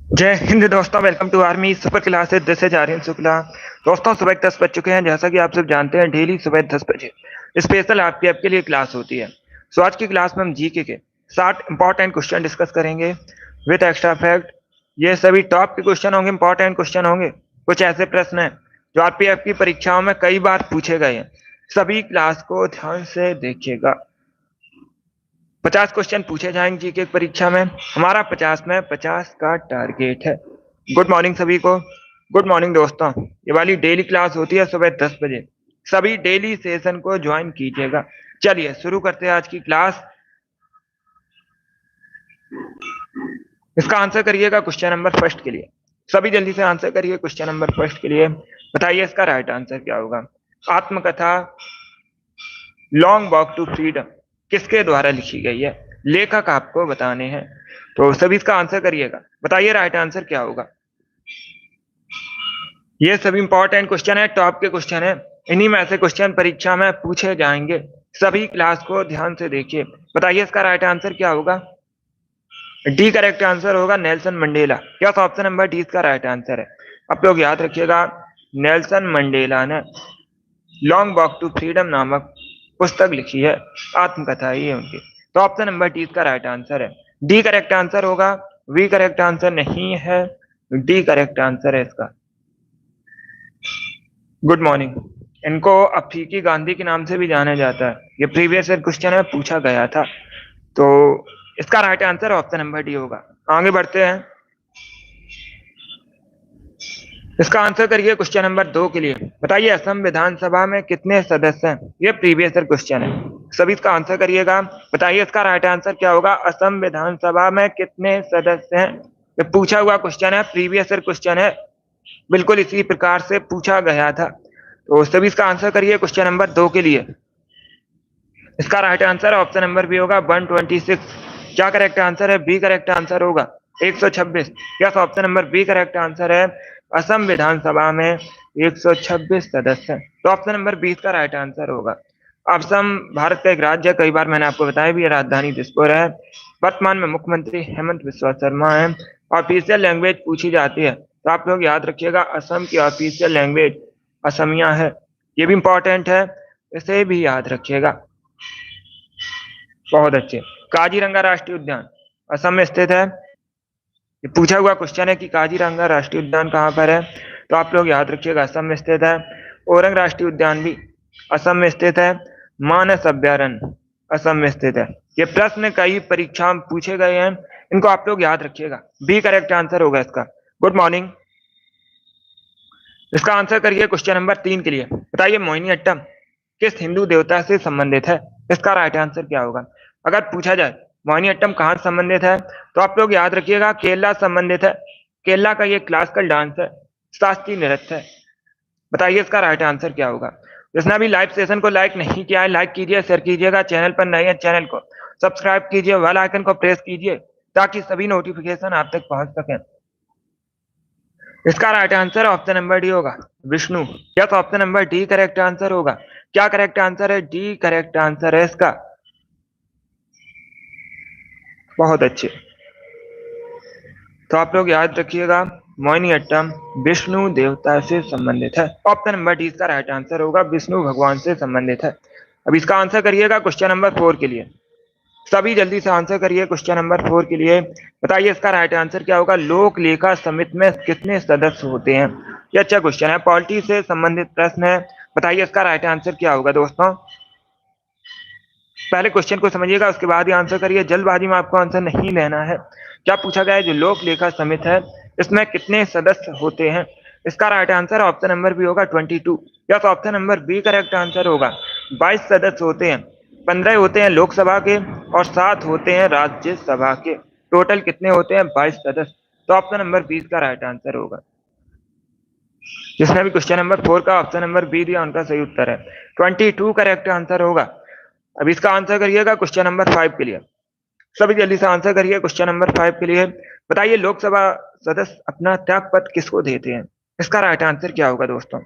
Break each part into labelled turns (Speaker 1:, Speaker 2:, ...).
Speaker 1: जय हिंद दोस्तों, welcome to army super classes. This is Aryan Shukla. दोस्तों, सुबह 10 बज चुके हैं। जैसा कि आप सब जानते हैं, डेली सुबह 10 बजे स्पेशल आपके लिए क्लास होती है। सो आज की क्लास में हम जीके के 60 इंपॉर्टेंट क्वेश्चन डिस्कस करेंगे विद एक्स्ट्रा फैक्ट। ये सभी टॉप के क्वेश्चन होंगे, इंपॉर्टेंट क्वेश्चन होंगे। कुछ ऐसे प्रश्न हैं जो आरपीएफ की परीक्षाओं में कई बार पूछे गए हैं। सभी क्लास को ध्यान से देखिएगा। 50 क्वेश्चन पूछे जाएंगे जीके परीक्षा में। हमारा 50 में 50 का टारगेट है। गुड मॉर्निंग सभी को। गुड मॉर्निंग दोस्तों। ये वाली डेली क्लास होती है सुबह 10 बजे। सभी डेली सेशन को ज्वाइन कीजिएगा। चलिए शुरू करते हैं आज की क्लास। इसका आंसर करिएगा क्वेश्चन नंबर फर्स्ट के लिए। सभी जल्दी से आंसर करिए क्वेश्चन नंबर फर्स्ट के लिए। बताइए इसका राइट आंसर क्या होगा। आत्मकथा लॉन्ग वॉक टू फ्रीडम किसके द्वारा लिखी गई है? लेखक आपको बताने हैं, तो सभी इसका आंसर करिएगा। बताइए राइट आंसर क्या होगा। ये सभी इंपॉर्टेंट क्वेश्चन है, टॉप के क्वेश्चन है। इन्हीं में ऐसे क्वेश्चन परीक्षा में पूछे जाएंगे। सभी क्लास को ध्यान से देखिए। बताइए इसका राइट आंसर क्या होगा। डी करेक्ट आंसर होगा, नेल्सन मंडेला। क्या ऑप्शन नंबर डी इसका राइट आंसर है? आप लोग याद रखिएगा, नेल्सन मंडेला ने लॉन्ग वॉक टू फ्रीडम नामक पुस्तक लिखी है। आत्मकथा ही है उनकी। तो ऑप्शन नंबर डी इसका राइट आंसर है। डी करेक्ट आंसर होगा, वी करेक्ट आंसर नहीं है, डी करेक्ट आंसर है इसका। Good morning. इनको अफ्रीकी गांधी के नाम से भी जाना जाता है। ये प्रीवियस ईयर क्वेश्चन है, पूछा गया था। तो इसका right answer option number D होगा। आगे बढ़ते हैं। इसका आंसर करिए क्वेश्चन नंबर 2 के लिए। बताइए असम विधानसभा में कितने सदस्य हैं? ये प्रीवियस ईयर क्वेश्चन है, सभी इसका आंसर करिएगा। बताइए इसका राइट आंसर क्या होगा। असम विधानसभा में कितने सदस्य हैं? ये पूछा हुआ क्वेश्चन है, प्रीवियस ईयर क्वेश्चन है, बिल्कुल इसी प्रकार से पूछा गया था। तो सभी इसका आंसर करिए क्वेश्चन नंबर 2 के लिए। इसका right answer option number B होगा, 126। क्या करेक्ट आंसर है? बी करेक्ट आंसर होगा, 126। Yes, option number B correct answer है। असम विधानसभा में 126 सदस्य हैं। तो ऑप्शन नंबर 20 का राइट आंसर होगा। असम भारत का एक राज्य है, कई बार मैंने आपको बताया भी है। राजधानी दिसपुर है। वर्तमान में मुख्यमंत्री हेमंत बिस्वा शर्मा है। ऑफिशियल लैंग्वेज पूछी जाती है तो आप लोग याद रखिएगा, असम की ऑफिशियल लैंग्वेज असमिया है। ये भी इंपॉर्टेंट है, इसे भी याद रखिएगा। बहुत अच्छे। काजीरंगा राष्ट्रीय उद्यान असम में स्थित है। ये पूछा हुआ क्वेश्चन है कि काजीरंगा राष्ट्रीय उद्यान कहाँ पर है, तो आप लोग याद रखिएगा असम में स्थित है। ओरंग राष्ट्रीय उद्यान भी असम में स्थित है। मानस अभ्यारण्य असम में स्थित है। ये प्रश्न कई परीक्षा में पूछे गए हैं, इनको आप लोग याद रखिएगा। बी करेक्ट आंसर होगा इसका। Good morning. इसका आंसर करिए क्वेश्चन नंबर 3 के लिए। बताइए मोहिनीअट्टम किस हिंदू देवता से संबंधित है? इसका राइट आंसर क्या होगा? अगर पूछा जाए मोहिनीअट्टम कहाँ संबंधित है, तो आप लोग याद रखिएगा केरला संबंधित है। केरला का ये क्लासिकल डांस है, शास्त्रीय नृत्य है। बताइए इसका राइट आंसर क्या होगा। जिसने अभी लाइव सेशन को लाइक नहीं किया है, लाइक कीजिए, शेयर कीजिएगा। चैनल पर नए हैं, चैनल को सब्सक्राइब कीजिए, बेल आइकन को प्रेस कीजिए ताकि सभी नोटिफिकेशन आप तक पहुंच सकें। इसका right answer option number D होगा, Vishnu. Yes, option number D correct answer होगा। क्या करेक्ट आंसर है? डी करेक्ट आंसर है इसका। बहुत अच्छे। तो आप लोग याद रखिएगा, मोहिनीअट्टम विष्णु देवता से संबंधित है। ऑप्शन नंबर डी इसका राइट आंसर होगा, विष्णु भगवान से संबंधित है। अब इसका आंसर करिएगा क्वेश्चन नंबर 4 के लिए। सभी जल्दी से आंसर करिए क्वेश्चन नंबर 4 के लिए। बताइए इसका राइट आंसर क्या होगा। लोक लेखा समिति में कितने सदस्य होते हैं? ये अच्छा क्वेश्चन है, पॉलिटी से संबंधित प्रश्न है। बताइए इसका राइट आंसर क्या होगा दोस्तों। पहले क्वेश्चन को समझिएगा, उसके बाद ही आंसर करिए। जल्दबाजी में आपको आंसर नहीं लेना है। क्या पूछा गया है? जो लोक लेखा समिति है इसमें कितने सदस्य होते हैं? इसका right answer option number B होगा, 22। Yes, option number B correct answer होगा। 22 सदस्य होते हैं। 15 होते हैं लोकसभा के और 7 होते हैं राज्यसभा के। टोटल कितने होते हैं? 22 सदस्य। तो ऑप्शन नंबर 20 का राइट आंसर होगा। जिसने भी क्वेश्चन नंबर 4 का ऑप्शन नंबर बी दिया उनका सही उत्तर है। 22 करेक्ट आंसर होगा। अब इसका आंसर करिएगा क्वेश्चन नंबर 5 के लिए। सभी जल्दी से आंसर करिए क्वेश्चन नंबर 5 के लिए। बताइए लोकसभा सदस्य अपना त्यागपत्र किसको देते हैं? इसका राइट आंसर क्या होगा दोस्तों।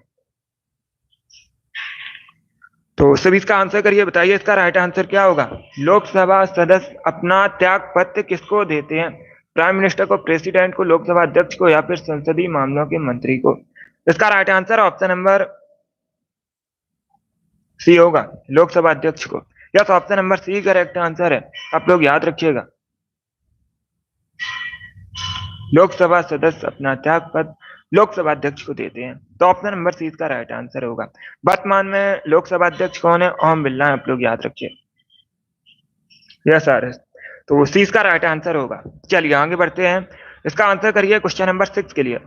Speaker 1: तो सभी इसका आंसर करिए। बताइए इसका राइट आंसर क्या होगा। लोकसभा सदस्य अपना त्यागपत्र किसको देते हैं? प्राइम मिनिस्टर को, प्रेसिडेंट को, लोकसभा अध्यक्ष को या फिर संसदीय मामलों के मंत्री को? इसका right answer option number C होगा, लोकसभा अध्यक्ष को। Yes, option number C correct answer है, आप लोग याद रखिएगा। लोकसभा सदस्य अपना त्याग पद लोकसभा अध्यक्ष को देते हैं, तो ऑप्शन नंबर सी इसका राइट आंसर होगा। वर्तमान में लोकसभा अध्यक्ष कौन है? ओम बिरला, आप लोग याद रखिए। यस सर, तो सी इसका राइट आंसर होगा। चलिए आगे बढ़ते हैं, इसका आंसर करिए क्वेश्चन नंबर 6 के लिए।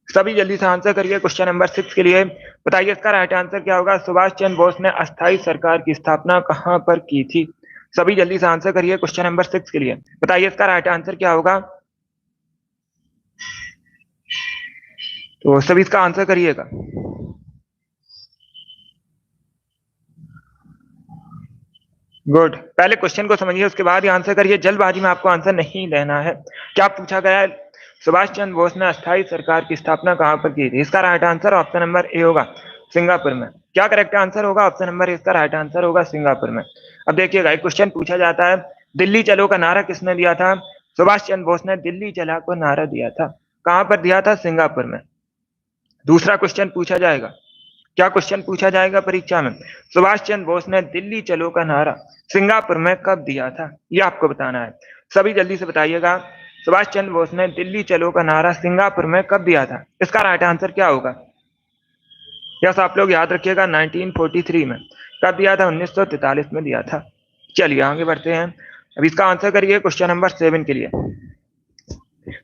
Speaker 1: सभी जल्दी से आंसर करिए क्वेश्चन नंबर 6 के लिए। बताइए इसका राइट आंसर क्या होगा? सुभाष चंद्र बोस ने अस्थायी सरकार की स्थापना कहां पर की थी? सभी जल्दी से आंसर करिए क्वेश्चन नंबर 6 के लिए। बताइए इसका राइट आंसर क्या होगा? तो सभी इसका आंसर करिएगा। गुड, पहले क्वेश्चन को समझिए उसके बाद ही आंसर करिए, जल्दबाजी में आपको आंसर नहीं देना है। क्या पूछा गया है? सुभाष चंद्र बोस ने अस्थायी सरकार की स्थापना कहां पर की थी? इसका right answer option number A होगा, सिंगापुर में। क्या करेक्ट आंसर होगा? ऑप्शन नंबर ए इसका राइट आंसर होगा, सिंगापुर में। अब देखिएगा, एक क्वेश्चन पूछा जाता है, दिल्ली चलो का नारा किसने दिया था? सुभाष चंद्र बोस ने दिल्ली चला को नारा दिया था। कहां पर दिया था? सिंगापुर में। दूसरा क्वेश्चन पूछा जाएगा, क्या क्वेश्चन पूछा जाएगा परीक्षा में? सुभाष चंद्र बोस ने दिल्ली चलो का नारा सिंगापुर में कब दिया था? ये आपको बताना है। सभी जल्दी से बताइएगा, सुभाष चंद्र बोस ने दिल्ली चलो का नारा सिंगापुर में कब दिया था? इसका राइट आंसर क्या होगा? यस, आप लोग याद रखिएगा, 1943 में। कब दिया था? 1943 में दिया था। चलिए आगे बढ़ते हैं, अब इसका आंसर करिए क्वेश्चन नंबर 7 के लिए।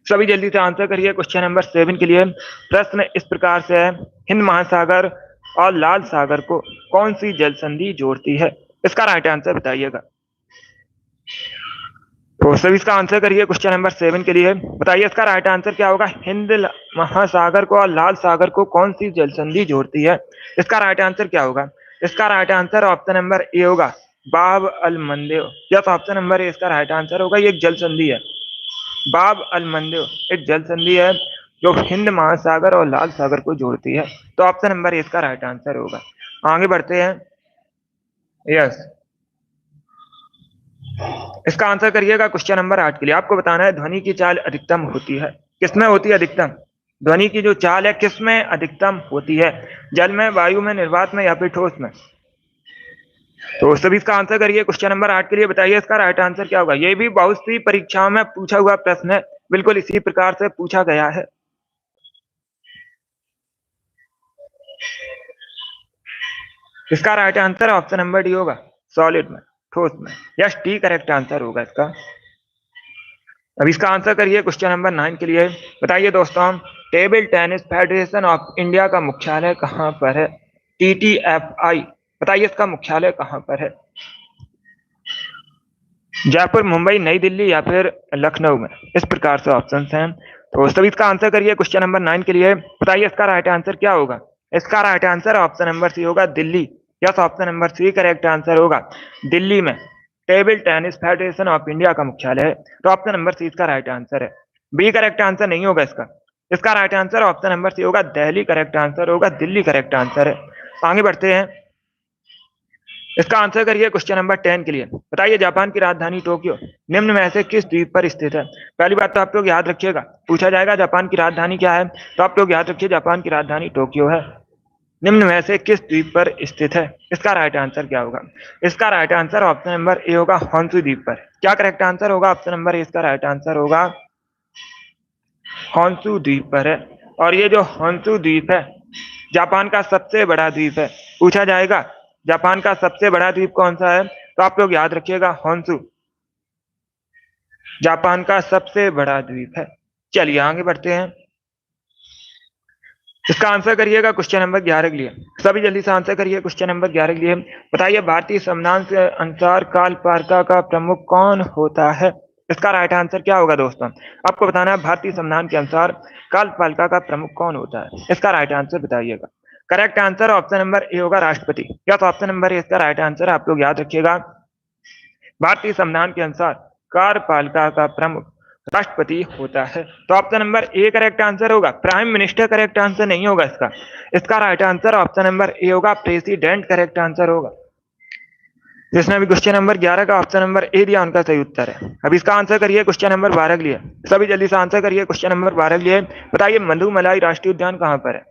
Speaker 1: सभी जल्दी से आंसर करिए क्वेश्चन नंबर 7 के लिए। प्रश्न इस प्रकार से है, हिंद महासागर और लाल सागर को कौन सी जल संधि जोड़ती है? इसका राइट आंसर बताइएगा। तो सभी इसका आंसर करिए क्वेश्चन नंबर 7 के लिए। बताइए इसका राइट आंसर क्या होगा? हिंद महासागर को और लाल सागर को कौन सी जल संधि जोड़ती है? इसका राइट आंसर क्या होगा? इसका right answer option number A होगा, बाब अल मंदेव। यस, ऑप्शन नंबर ए इसका राइट आंसर होगा, ये एक जल संधि है। बाब अल मंदेव एक जल संधि है जो हिंद महासागर और लाल सागर को जोड़ती है, तो ऑप्शन नंबर ए इसका राइट आंसर होगा। आगे बढ़ते हैं, यस, इसका आंसर करिएगा क्वेश्चन नंबर 8 के लिए। आपको बताना है ध्वनि की चाल अधिकतम होती है किसमें होती है? अधिकतम ध्वनि की जो चाल है किसमें अधिकतम होती है? जल में, वायु में, निर्वात में या फिर ठोस में? तो सभी इसका आंसर करिए क्वेश्चन नंबर 8 के लिए। बताइए इसका राइट आंसर क्या होगा? ये भी बहुत सी परीक्षाओं में पूछा हुआ प्रश्न है, बिल्कुल इसी प्रकार से पूछा गया है। इसका right answer option number D होगा, सॉलिड में, ठोस में। यस, टी करेक्ट आंसर होगा इसका। अब इसका आंसर करिए क्वेश्चन नंबर 9 के लिए। बताइए दोस्तों, table tennis federation of India का मुख्यालय कहां पर है? TTFI, बताइए इसका मुख्यालय कहां पर है? जयपुर, मुंबई, नई दिल्ली या फिर लखनऊ में? इस प्रकार से ऑप्शन हैं। तो सभी इसका आंसर करिए क्वेश्चन नंबर 9 के लिए। बताइए इसका राइट आंसर क्या होगा? इसका right answer option number C होगा, Delhi. Yes, option number C correct answer होगा, दिल्ली में table tennis federation of India का मुख्यालय है, तो ऑप्शन नंबर सी इसका राइट आंसर है। बी करेक्ट आंसर नहीं होगा इसका। इसका right answer option number C होगा, दिल्ली करेक्ट आंसर होगा, दिल्ली करेक्ट आंसर है। आगे बढ़ते हैं, इसका आंसर करिए क्वेश्चन नंबर 10 के लिए। बताइए जापान की राजधानी टोक्यो निम्न में से किस द्वीप पर स्थित है? पहली बात तो आप लोग याद रखिएगा, पूछा जाएगा जापान की राजधानी क्या है, तो आप लोग याद रखिए जापान की राजधानी टोक्यो है। निम्न में से किस द्वीप पर स्थित है? इसका राइट आंसर क्या होगा? इसका right answer option number A होगा, होन्शु द्वीप पर। क्या करेक्ट आंसर होगा? ऑप्शन नंबर ए इसका राइट आंसर होगा, होन्शु द्वीप पर है। और ये जो होन्शु द्वीप है जापान का सबसे बड़ा द्वीप है। पूछा जाएगा जापान का सबसे बड़ा द्वीप कौन सा है, तो आप लोग याद रखिएगा होन्शु जापान का सबसे बड़ा द्वीप है। चलिए आगे बढ़ते हैं, इसका आंसर करिएगा क्वेश्चन नंबर 11 के लिए। सभी जल्दी से आंसर करिए क्वेश्चन नंबर 11 के लिए। बताइए भारतीय संविधान के अनुसार कार्यपालिका का प्रमुख कौन होता है? इसका राइट आंसर क्या होगा दोस्तों? आपको बताना है भारतीय संविधान के अनुसार कार्यपालिका का प्रमुख कौन होता है। इसका राइट आंसर बताइएगा। Correct answer option number A होगा, राष्ट्रपति। या तो ऑप्शन नंबर ए इसका राइट आंसर, आप लोग याद रखिएगा। भारतीय संविधान के अनुसार कार्यपालिका का प्रमुख राष्ट्रपति होता है, तो option number A correct answer होगा। प्राइम मिनिस्टर करेक्ट आंसर नहीं होगा इसका। इसका right answer option number A होगा, प्रेसिडेंट करेक्ट आंसर होगा। जिसने भी क्वेश्चन नंबर 11 का ऑप्शन नंबर ए दिया उनका सही उत्तर है। अब इसका आंसर करिए क्वेश्चन नंबर 12 के लिए। सभी जल्दी से आंसर करिए क्वेश्चन नंबर 12 के लिए। बताइए मधुमलाई राष्ट्रीय उद्यान कहाँ पर है?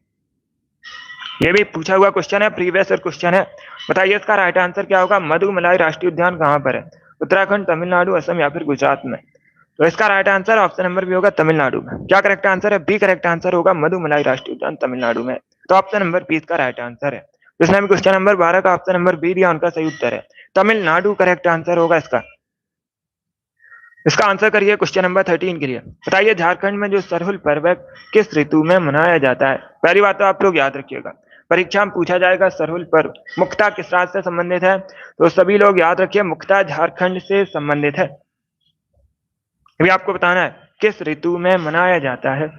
Speaker 1: ये भी पूछा हुआ क्वेश्चन है, प्रीवियस ईयर क्वेश्चन है। बताइए इसका राइट आंसर क्या होगा? मधुमलाई राष्ट्रीय उद्यान कहाँ पर है? उत्तराखंड, तमिलनाडु, असम या फिर गुजरात में? तो इसका right answer option number B होगा तमिलनाडु में। क्या करेक्ट आंसर है? बी करेक्ट आंसर होगा, मधुमलाई राष्ट्रीय उद्यान तमिलनाडु में। तो ऑप्शन नंबर बी इसका राइट आंसर है। जिसने भी क्वेश्चन नंबर 12 का ऑप्शन नंबर बी दिया उनका सही उत्तर है, तमिलनाडु करेक्ट आंसर होगा इसका। इसका आंसर करिए क्वेश्चन नंबर 13 के लिए। बताइए झारखंड में जो सरहुल पर्व किस ऋतु में मनाया जाता है? पहली बात तो आप लोग याद रखिएगा, परीक्षा में पूछा जाएगा सरहुल पर्व मुख्यतः किस राज्य से संबंधित है, तो सभी लोग याद रखिए मुख्यतः झारखंड से संबंधित है। अभी आपको बताना है किस ऋतु में मनाया जाता है।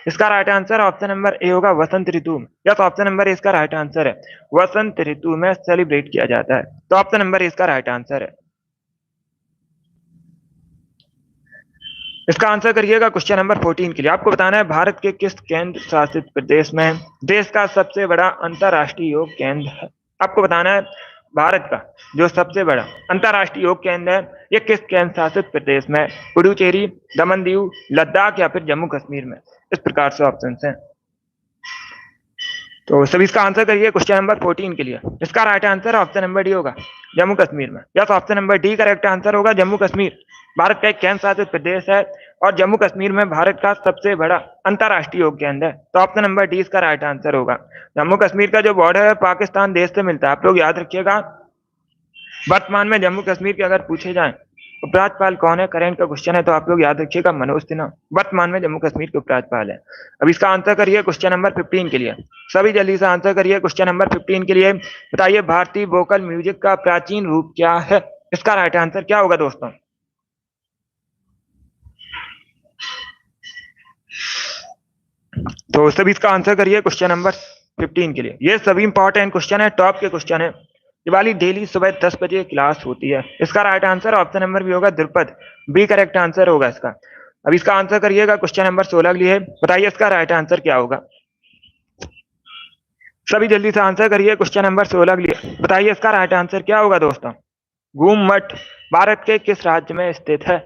Speaker 1: इसका right answer option number A होगा, वसंत ऋतु में। यस, ऑप्शन नंबर ए इसका राइट आंसर है, वसंत ऋतु में सेलिब्रेट किया जाता है। तो ऑप्शन नंबर ए इसका राइट आंसर है। इसका आंसर करिएगा क्वेश्चन नंबर 14 के लिए। आपको बताना है भारत के किस केंद्र शासित प्रदेश में देश का सबसे बड़ा अंतरराष्ट्रीय योग केंद्र है? आपको बताना है भारत का जो सबसे बड़ा अंतरराष्ट्रीय योग केंद्र है ये किस केंद्र शासित प्रदेश में? पुडुचेरी, दमन दीव, लद्दाख या फिर जम्मू कश्मीर में? इस प्रकार से ऑप्शन है। तो सभी इसका आंसर करिए क्वेश्चन नंबर 14 के लिए। इसका right answer option number D होगा, जम्मू कश्मीर में। Yes, option number D correct answer होगा, जम्मू कश्मीर भारत का एक केंद्र शासित प्रदेश है और जम्मू कश्मीर में भारत का सबसे बड़ा अंतरराष्ट्रीय योग केंद्र है। तो ऑप्शन नंबर डी इसका राइट आंसर होगा। जम्मू कश्मीर का जो बॉर्डर है पाकिस्तान देश से मिलता है, आप लोग याद रखिएगा। वर्तमान में जम्मू कश्मीर के अगर पूछे जाए उपराज्यपाल कौन है, करेंट का क्वेश्चन है, तो आप लोग याद रखिएगा मनोज सिन्हा वर्तमान में जम्मू कश्मीर के उपराज्यपाल है। अब इसका आंसर करिए क्वेश्चन नंबर 15 के लिए। सभी जल्दी से आंसर करिए क्वेश्चन नंबर 15 के लिए। बताइए भारतीय वोकल म्यूजिक का प्राचीन रूप क्या है? इसका राइट आंसर क्या होगा दोस्तों? तो सभी इसका आंसर करिए क्वेश्चन नंबर 15 के लिए। ये सभी इंपॉर्टेंट क्वेश्चन है, टॉप के क्वेश्चन है। दिवाली डेली सुबह 10 बजे क्लास होती है। इसका राइट आंसर ऑप्शन नंबर भी होगा द्रुपद, बी करेक्ट आंसर होगा इसका। अब इसका आंसर करिएगा क्वेश्चन नंबर 16 के लिए। बताइए इसका राइट आंसर क्या होगा? सभी जल्दी से आंसर करिए क्वेश्चन नंबर 16 के लिए। बताइए इसका राइट आंसर क्या होगा दोस्तों? घूम मठ भारत के किस राज्य में स्थित है?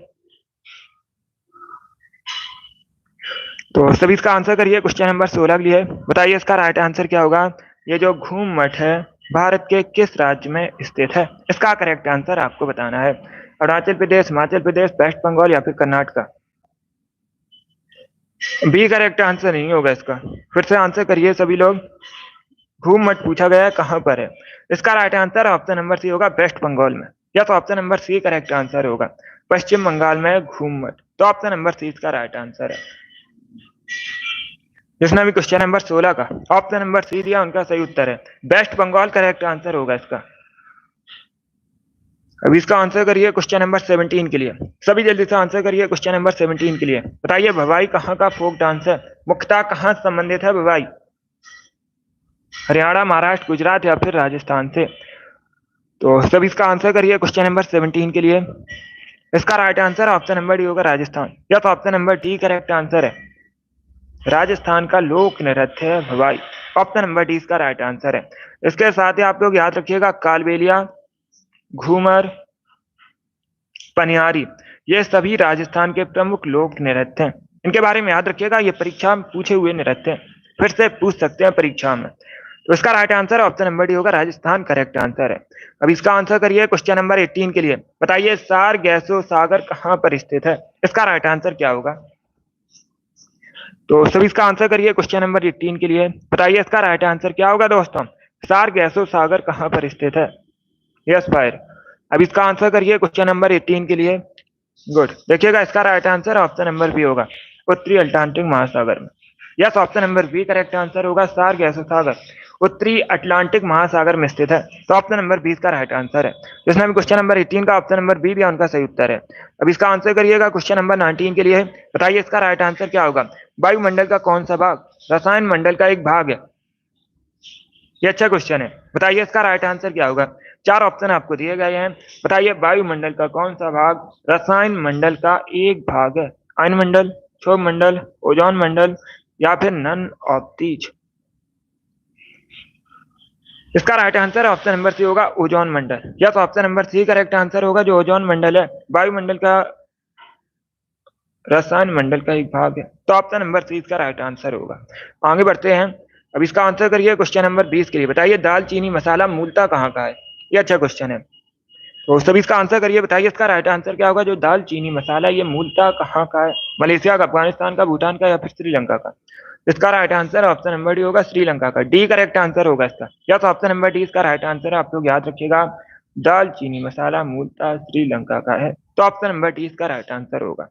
Speaker 1: तो सभी इसका आंसर करिए क्वेश्चन नंबर 16 के लिए। बताइए इसका राइट आंसर क्या होगा? ये जो घूम मठ है भारत के किस राज्य में स्थित है? इसका करेक्ट आंसर आपको बताना है। अरुणाचल प्रदेश, हिमाचल प्रदेश, वेस्ट बंगाल या फिर कर्नाटका? बी करेक्ट आंसर नहीं होगा इसका। फिर से आंसर करिए सभी लोग। घूम मठ पूछा गया है कहां पर है? इसका right answer option number C होगा, वेस्ट बंगाल में। या तो option number C correct answer होगा, पश्चिम बंगाल में घूम मठ। तो ऑप्शन नंबर सी इसका राइट आंसर है। जिसने भी क्वेश्चन नंबर 16 का ऑप्शन नंबर सी दिया उनका सही उत्तर है, वेस्ट बंगाल करेक्ट आंसर होगा इसका। अब इसका आंसर करिए क्वेश्चन नंबर 17 के लिए। सभी जल्दी से आंसर करिए क्वेश्चन नंबर 17 के लिए। बताइए भवाई कहाँ का फोक डांस है? मुख्यतः कहाँ संबंधित है भवाई? हरियाणा, महाराष्ट्र, गुजरात या फिर राजस्थान से? तो सभी इसका आंसर करिए क्वेश्चन नंबर 17 के लिए। इसका right answer option number D होगा, राजस्थान। या तो option number D correct answer है, राजस्थान का लोक नृत्य है भवाई। ऑप्शन नंबर डी इसका राइट आंसर है। इसके साथ ही आप लोग याद रखिएगा कालबेलिया, घूमर, पनियारी ये सभी राजस्थान के प्रमुख लोक नृत्य हैं। इनके बारे में याद रखिएगा, ये परीक्षा में पूछे हुए नृत्य हैं, फिर से पूछ सकते हैं परीक्षा में। तो इसका right answer option number D होगा, राजस्थान करेक्ट आंसर है। अब इसका आंसर करिए क्वेश्चन नंबर 18 के लिए। बताइए सारगैसो सागर कहाँ पर स्थित है? इसका राइट आंसर क्या होगा? तो सभी इसका आंसर करिए क्वेश्चन नंबर 18 के लिए। बताइए इसका राइट आंसर क्या होगा दोस्तों? सारगैसो सागर कहाँ पर स्थित है? Yes fire. अब इसका आंसर करिए क्वेश्चन नंबर 18 के लिए। गुड, देखिएगा इसका right answer option number B होगा, उत्तरी अटलांटिक महासागर में। Yes, option number B correct answer होगा, सारगैसो सागर उत्तरी अटलांटिक महासागर में स्थित है। तो ऑप्शन नंबर बी इसका राइट आंसर है। जिसने भी क्वेश्चन नंबर 18 का ऑप्शन नंबर बी दिया उनका सही उत्तर है। अब इसका आंसर करिएगा क्वेश्चन नंबर 19 के लिए। बताइए इसका राइट आंसर क्या होगा? वायुमंडल का कौन सा भाग रसायन मंडल का एक भाग है? ये अच्छा क्वेश्चन है। बताइए इसका राइट आंसर क्या होगा? 4 ऑप्शन आपको दिए गए हैं। बताइए वायुमंडल का कौन सा भाग रसायन मंडल का एक भाग है? आयन मंडल, क्षोभ मंडल, ओजोन मंडल या फिर नन ऑफ दीज? इसका right answer option number C होगा ओजोन मंडल। Yes, option number C correct answer होगा। जो ओजोन मंडल है वायुमंडल का रसायन मंडल का एक भाग है, तो ऑप्शन नंबर सी इसका राइट आंसर होगा। आगे बढ़ते हैं। अब इसका आंसर करिए क्वेश्चन नंबर 20 के लिए। बताइए दालचीनी मसाला मूलतः कहाँ का है? ये अच्छा क्वेश्चन है, तो सभी इसका आंसर करिए। बताइए इसका राइट आंसर क्या होगा? जो दालचीनी मसाला ये मूलतः कहाँ का है? मलेशिया का, अफगानिस्तान का, भूटान का या फिर श्रीलंका का? इसका right answer option number D होगा, श्रीलंका का। डी करेक्ट आंसर होगा इसका। यस, ऑप्शन नंबर डी इसका राइट आंसर है। आप लोग याद रखिएगा, दालचीनी मसाला मूलतः श्रीलंका का है, तो ऑप्शन नंबर डी इसका राइट आंसर होगा।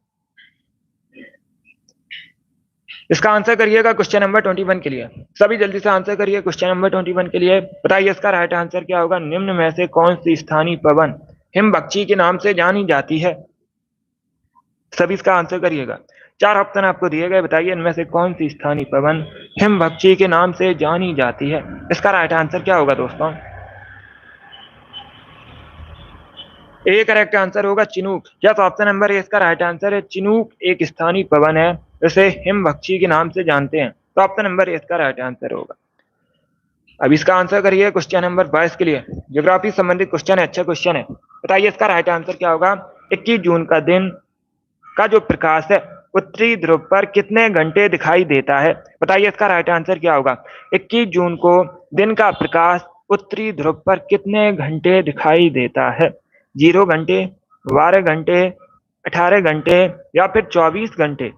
Speaker 1: इसका आंसर करिएगा क्वेश्चन नंबर 21 के लिए। सभी जल्दी से आंसर करिए क्वेश्चन नंबर 21 के लिए। बताइए इसका राइट आंसर क्या होगा? निम्न में से कौन सी स्थानीय पवन हिमबख्शी के नाम से जानी जाती है? सभी इसका आंसर करिएगा। 4 ऑप्शन आपको दिए गए, बताइए इनमें से कौन सी स्थानीय पवन हिमबख्शी के नाम से जानी जाती है? इसका राइट आंसर क्या होगा दोस्तों? ए करेक्ट आंसर होगा Chinook. Yes, option number A इसका राइट आंसर है। चिनूक एक स्थानीय पवन है, इसे हिमबख्शी के नाम से जानते हैं, तो ऑप्शन नंबर ए इसका राइट आंसर होगा। अब इसका आंसर करिए क्वेश्चन नंबर 22 के लिए। ज्योग्राफी संबंधित क्वेश्चन है, अच्छा क्वेश्चन है। बताइए इसका राइट आंसर क्या होगा? 21 जून का दिन का जो प्रकाश है उत्तरी ध्रुव पर कितने घंटे दिखाई देता है? बताइए इसका राइट आंसर क्या होगा? 21 जून को दिन का प्रकाश उत्तरी ध्रुव पर कितने घंटे दिखाई देता है? 0 घंटे, 12 घंटे, 18 घंटे या फिर 24 घंटे?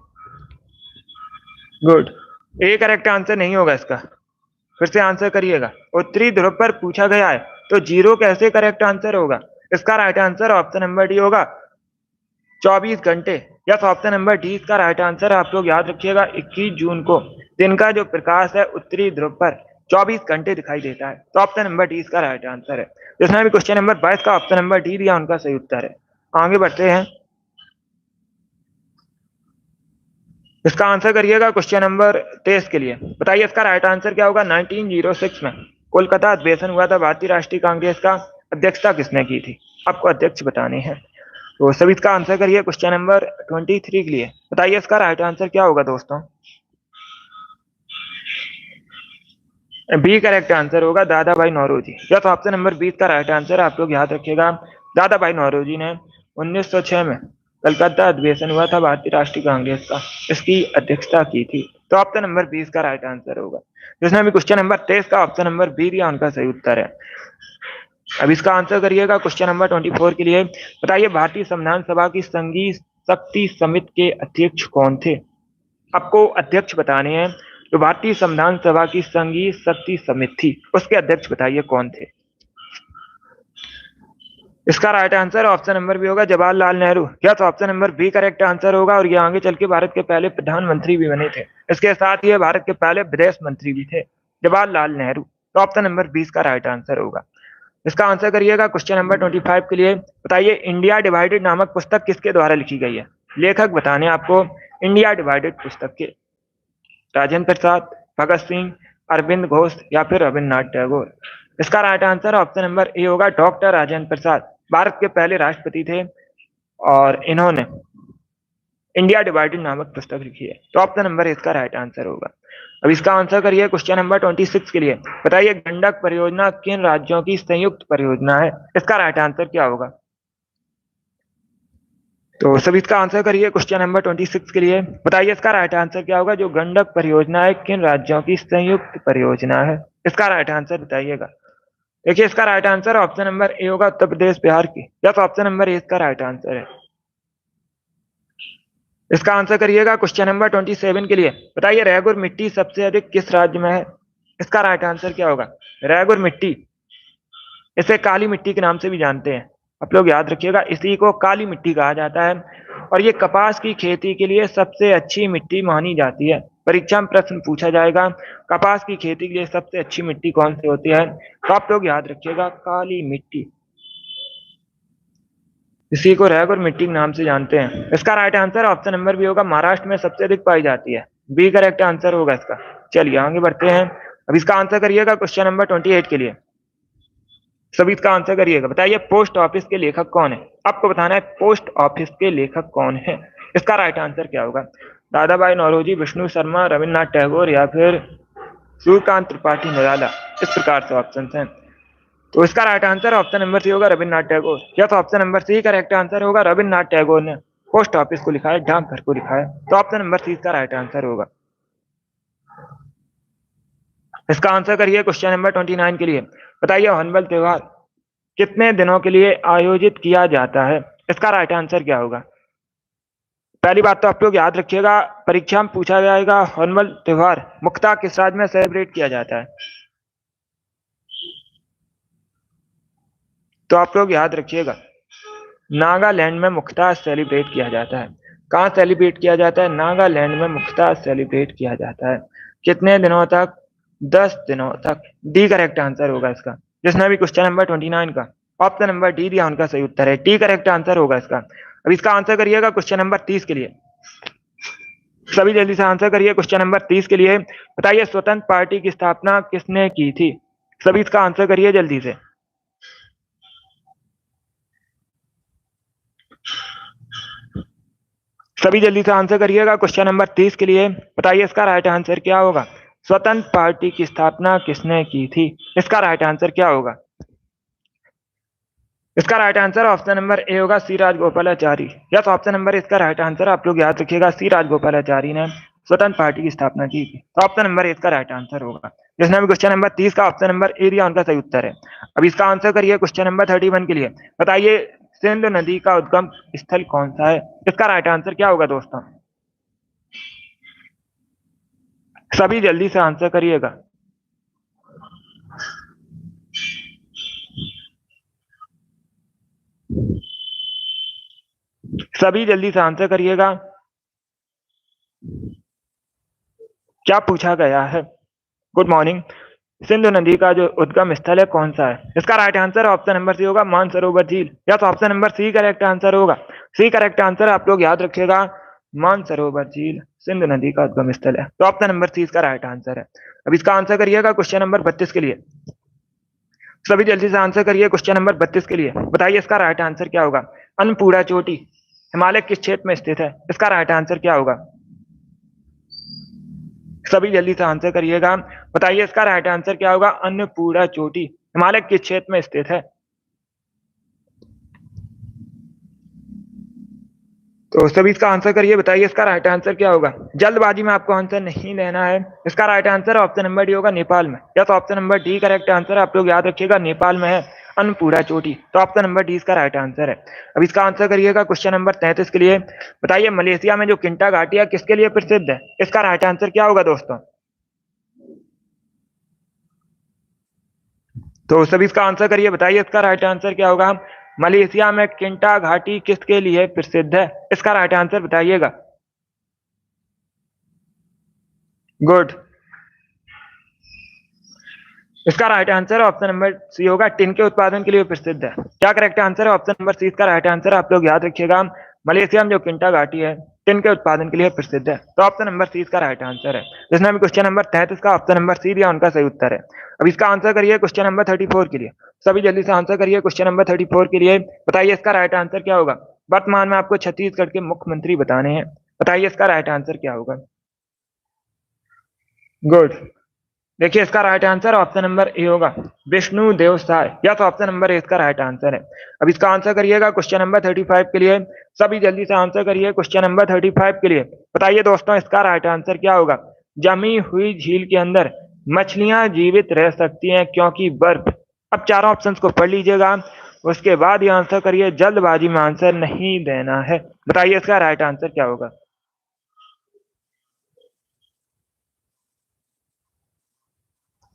Speaker 1: गुड। ए करेक्ट आंसर नहीं होगा इसका, फिर से आंसर करिएगा। उत्तरी ध्रुव पर पूछा गया है, तो 0 कैसे करेक्ट आंसर होगा? इसका right answer option number D होगा, 24 घंटे। यस, ऑप्शन नंबर डी इसका राइट आंसर है। आप लोग याद रखिएगा, 21 जून को दिन का जो प्रकाश है उत्तरी ध्रुव पर 24 घंटे दिखाई देता है, तो ऑप्शन नंबर डी इसका राइट आंसर है। जिसने भी क्वेश्चन नंबर 22 का ऑप्शन नंबर डी दिया उनका सही उत्तर है। आगे बढ़ते हैं। इसका आंसर करिएगा क्वेश्चन नंबर 23 के लिए। बताइए इसका राइट आंसर क्या होगा? 1906 में कोलकाता अधिवेशन हुआ था, भारतीय राष्ट्रीय कांग्रेस का अध्यक्षता किसने की थी? आपको अध्यक्ष बताने हैं, तो सभी इसका आंसर करिए क्वेश्चन नंबर 23 के लिए। बताइए इसका राइट आंसर क्या होगा दोस्तों? बी करेक्ट आंसर होगा, दादा भाई नौरोजी। या तो ऑप्शन नंबर 20 का राइट आंसर आप लोग याद रखिएगा। दादा भाई नौरोजी ने 1906 में कलकत्ता अधिवेशन हुआ था भारतीय राष्ट्रीय कांग्रेस का, इसकी अध्यक्षता की थी, तो ऑप्शन नंबर 20 का राइट आंसर होगा। जिसने भी क्वेश्चन नंबर 23 का ऑप्शन नंबर बी दिया उनका सही उत्तर है। अब इसका आंसर करिएगा क्वेश्चन नंबर 24 के लिए। बताइए भारतीय संविधान सभा की संघीय शक्ति समिति के अध्यक्ष कौन थे? आपको अध्यक्ष बताने हैं। जो भारतीय संविधान सभा की संघीय शक्ति समिति थी उसके अध्यक्ष बताइए कौन थे? इसका right answer option number B होगा, Jawaharlal Nehru. Yes, option number B correct answer होगा, और ये आगे चल के भारत के पहले प्रधानमंत्री भी बने थे। इसके साथ ही भारत के पहले विदेश मंत्री भी थे, जवाहरलाल नेहरू। तो ऑप्शन नंबर 20 का राइट आंसर होगा। इसका आंसर करिएगा क्वेश्चन नंबर 25 के लिए। बताइए इंडिया डिवाइडेड नामक पुस्तक किसके द्वारा लिखी गई है? लेखक बताने आपको इंडिया डिवाइडेड पुस्तक के। राजेंद्र प्रसाद, भगत सिंह, अरविंद घोष या फिर रविन्द्रनाथ टैगोर? इसका right answer option number A होगा, डॉक्टर राजेंद्र प्रसाद। भारत के पहले राष्ट्रपति थे और इन्होंने इंडिया डिवाइडेड नामक पुस्तक लिखी है, तो ऑप्शन नंबर इसका राइट आंसर होगा। अब इसका आंसर करिए क्वेश्चन नंबर 26 के लिए। बताइए गंडक परियोजना किन राज्यों की संयुक्त परियोजना है? इसका राइट आंसर क्या होगा? तो सभी इसका आंसर करिए क्वेश्चन नंबर 26 के लिए। बताइए इसका राइट आंसर क्या होगा? जो गंडक परियोजना है किन राज्यों की संयुक्त परियोजना है? इसका राइट आंसर बताइएगा। देखिए इसका right answer option number A होगा, उत्तर प्रदेश बिहार की। यस, ऑप्शन नंबर ए इसका राइट आंसर है। इसका आंसर करिएगा क्वेश्चन नंबर 27 के लिए। बताइए रेगुर मिट्टी सबसे अधिक किस राज्य में है? इसका राइट आंसर क्या होगा? रेगुर मिट्टी, इसे काली मिट्टी के नाम से भी जानते हैं, आप लोग याद रखिएगा, इसी को काली मिट्टी कहा जाता है। और ये कपास की खेती के लिए सबसे अच्छी मिट्टी मानी जाती है। परीक्षा में प्रश्न पूछा जाएगा कपास की खेती के लिए सबसे अच्छी मिट्टी कौन सी होती है, तो आप लोग याद रखिएगा काली मिट्टी, इसी को रेगुर मिट्टी के नाम से जानते हैं। इसका right answer option number B होगा, महाराष्ट्र में सबसे अधिक पाई जाती है। बी करेक्ट आंसर होगा इसका। चलिए आगे बढ़ते हैं। अब इसका आंसर करिएगा क्वेश्चन नंबर 28 के लिए। सभी इसका आंसर करिएगा। बताइए पोस्ट ऑफिस के लेखक कौन है? आपको बताना है पोस्ट ऑफिस के लेखक कौन है। इसका राइट आंसर क्या होगा? दादा भाई नौरोजी, विष्णु शर्मा, रविन्द्रनाथ टैगोर या फिर सूर्यकांत त्रिपाठी निराला? इस प्रकार से ऑप्शन हैं। तो इसका right answer option number C होगा Rabindranath Tagore. Yes, option number C correct answer होगा। रविन्द्रनाथ टैगोर ने पोस्ट ऑफिस को लिखा है, डाकघर को लिखा है। तो ऑप्शन नंबर सी इसका राइट आंसर होगा। इसका आंसर करिए क्वेश्चन नंबर 29 के लिए। बताइए हॉर्नबिल त्योहार कितने दिनों के लिए आयोजित किया जाता है? इसका राइट आंसर क्या होगा? पहली बात तो आप लोग याद रखिएगा, परीक्षा में पूछा जाएगा हॉर्नबिल त्योहार मुख्यतः किस राज्य में सेलिब्रेट किया जाता है। तो आप लोग याद रखिएगा, नागालैंड में मुख्यतः सेलिब्रेट किया जाता है। कहाँ सेलिब्रेट किया जाता है? नागालैंड में मुख्यतः सेलिब्रेट किया जाता है। कितने दिनों तक? 10 दिनों तक। डी करेक्ट आंसर होगा इसका। जिसने भी क्वेश्चन नंबर 29 का ऑप्शन नंबर डी दिया उनका सही उत्तर है। डी करेक्ट आंसर होगा इसका। अब इसका आंसर करिएगा क्वेश्चन नंबर 30 के लिए। सभी जल्दी से आंसर करिए क्वेश्चन नंबर 30 के लिए। बताइए स्वतंत्र पार्टी की स्थापना किसने की थी? सभी इसका आंसर करिए जल्दी से। सभी जल्दी से आंसर करिएगा क्वेश्चन नंबर 30 के लिए। बताइए इसका राइट आंसर क्या होगा? स्वतंत्र पार्टी की स्थापना किसने की थी? इसका राइट आंसर क्या होगा? इसका right answer option number A होगा, सी राजगोपालाचारी। यस, ऑप्शन नंबर इसका राइट आंसर आप लोग याद रखिएगा, सी राजगोपालाचारी ने स्वतंत्र पार्टी की स्थापना की थी। तो ऑप्शन नंबर इसका राइट आंसर होगा। जिसने भी क्वेश्चन नंबर 30 का ऑप्शन नंबर ए दिया उनका सही उत्तर है। अब इसका आंसर करिए क्वेश्चन नंबर 31 के लिए। बताइए सिंधु नदी का उद्गम स्थल कौन सा है? इसका राइट आंसर क्या होगा दोस्तों? सभी जल्दी से आंसर करिएगा। सभी जल्दी से आंसर करिएगा। क्या पूछा गया है? Good morning. सिंधु नदी का जो उद्गम स्थल है कौन सा है? इसका right answer option number C होगा, मानसरोवर झील। या तो option number C correct answer होगा। सी करेक्ट आंसर आप लोग याद रखिएगा, मानसरोवर झील सिंधु नदी का उद्गम स्थल है। तो ऑप्शन नंबर सी इसका राइट आंसर है। अब इसका आंसर करिएगा क्वेश्चन नंबर 32 के लिए। सभी जल्दी से आंसर करिए क्वेश्चन नंबर 32 के लिए। बताइए इसका राइट आंसर क्या होगा? अन्नपूर्णा चोटी हिमालय किस क्षेत्र में स्थित है? इसका राइट आंसर क्या होगा? सभी जल्दी से आंसर करिएगा। बताइए इसका राइट आंसर क्या होगा? अन्नपूर्णा चोटी हिमालय किस क्षेत्र में स्थित है? तो सभी इसका आंसर करिए। बताइए इसका राइट आंसर क्या होगा? जल्दबाजी में आपको आंसर नहीं लेना है। इसका right answer option number D होगा, नेपाल में। या तो option number D correct answer आप लोग याद रखिएगा, नेपाल में है अन्नपूर्णा चोटी। तो ऑप्शन नंबर डी इसका राइट आंसर है। अब इसका आंसर करिएगा क्वेश्चन नंबर 33 के लिए। बताइए मलेशिया में जो किंटा घाटी है किसके लिए प्रसिद्ध है? इसका राइट आंसर क्या होगा दोस्तों? तो सभी इसका आंसर करिए। बताइए इसका राइट आंसर क्या होगा? मलेशिया में किंटा घाटी किसके लिए प्रसिद्ध है? इसका राइट आंसर बताइएगा। गुड। इसका right answer option number C होगा, टिन के उत्पादन के लिए प्रसिद्ध है। क्या करेक्ट आंसर है? ऑप्शन नंबर सी इसका राइट आंसर आप लोग याद रखिएगा, मलेशिया में जो किंटा घाटी है टिन के उत्पादन के लिए प्रसिद्ध है। तो ऑप्शन नंबर सी इसका राइट आंसर है। जिसने भी क्वेश्चन नंबर 33 का ऑप्शन नंबर सी दिया उनका सही उत्तर है। अब इसका आंसर करिए क्वेश्चन नंबर 34 के लिए। सभी जल्दी से आंसर करिए क्वेश्चन नंबर 34 के लिए। बताइए इसका राइट आंसर क्या होगा? वर्तमान में आपको छत्तीसगढ़ के मुख्यमंत्री बताने हैं। बताइए इसका राइट आंसर क्या होगा? गुड। देखिए इसका right answer option number A होगा, विष्णु देव साय। या तो ऑप्शन नंबर ए इसका राइट आंसर है। अब इसका आंसर करिएगा क्वेश्चन नंबर 35 के लिए। सभी जल्दी से आंसर करिए क्वेश्चन नंबर 35 के लिए। बताइए दोस्तों इसका राइट आंसर क्या होगा? जमी हुई झील के अंदर मछलियां जीवित रह सकती हैं क्योंकि बर्फ। अब चारों ऑप्शंस को पढ़ लीजिएगा, उसके बाद ये आंसर करिए। जल्दबाजी में आंसर नहीं देना है। बताइए इसका राइट आंसर क्या होगा?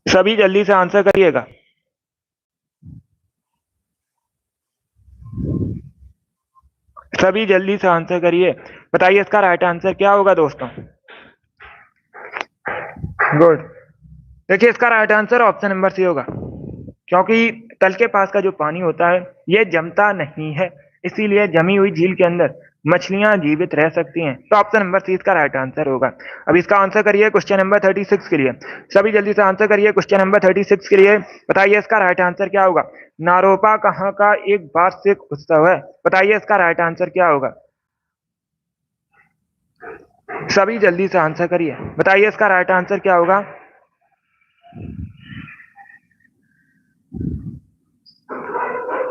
Speaker 1: सभी जल्दी से आंसर करिएगा। सभी जल्दी से आंसर करिए। बताइए इसका राइट आंसर क्या होगा दोस्तों? गुड। देखिए इसका right answer option number C होगा, क्योंकि तल के पास का जो पानी होता है ये जमता नहीं है, इसीलिए जमी हुई झील के अंदर मछलियां जीवित रह सकती हैं। तो ऑप्शन नंबर सी इसका राइट आंसर होगा। अब इसका आंसर करिए क्वेश्चन नंबर 36 के लिए। सभी जल्दी से आंसर करिए क्वेश्चन नंबर 36 के लिए। बताइए इसका राइट आंसर क्या होगा? नारोपा कहाँ का एक वार्षिक उत्सव है? बताइए इसका राइट आंसर क्या होगा? सभी जल्दी से आंसर करिए। बताइए इसका राइट आंसर क्या होगा?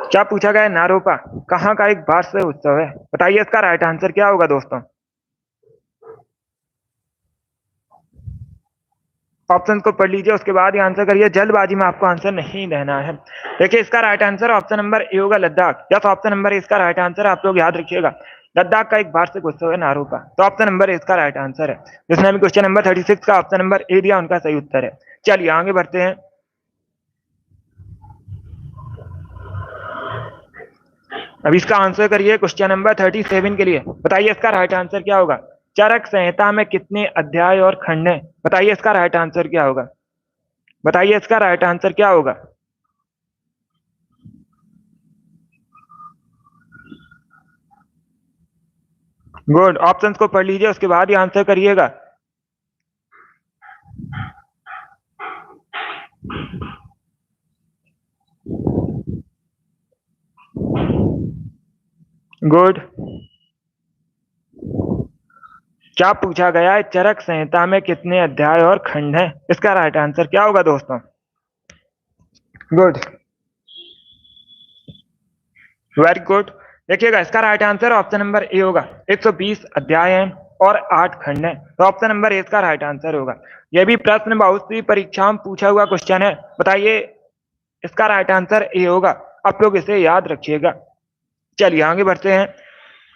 Speaker 1: क्या पूछा गया है? नारोपा कहाँ का एक वार्षिक उत्सव है? बताइए इसका राइट आंसर क्या होगा दोस्तों। ऑप्शन को पढ़ लीजिए, उसके बाद ही आंसर करिए, जल्दबाजी में आपको आंसर नहीं देना है। देखिए इसका right answer option number A होगा, Ladakh. Yes, option number A इसका राइट आंसर है। आप लोग याद रखिएगा, लद्दाख का एक वार्षिक उत्सव है नारोपा। तो ऑप्शन नंबर ए इसका राइट आंसर है। जिसने भी क्वेश्चन नंबर 36 का ऑप्शन नंबर ए दिया उनका सही उत्तर है। चलिए आगे बढ़ते हैं। अब इसका आंसर करिए क्वेश्चन नंबर 37 के लिए। बताइए इसका राइट आंसर क्या होगा। चरक संहिता में कितने अध्याय और खंड हैं? बताइए इसका राइट आंसर क्या होगा। बताइए इसका राइट आंसर क्या होगा। गुड, ऑप्शंस को पढ़ लीजिए, उसके बाद ही आंसर करिएगा। गुड। क्या पूछा गया है? चरक संहिता में कितने अध्याय और खंड हैं? इसका राइट आंसर क्या होगा दोस्तों। Good, very good. देखिएगा इसका right answer option number A होगा। 120 अध्याय हैं और 8 खंड हैं। तो ऑप्शन नंबर ए इसका राइट आंसर होगा। यह भी प्रश्न बहुत सी परीक्षाओं में पूछा हुआ क्वेश्चन है। बताइए इसका राइट आंसर ए होगा। आप लोग इसे याद रखिएगा। चलिए आगे बढ़ते हैं।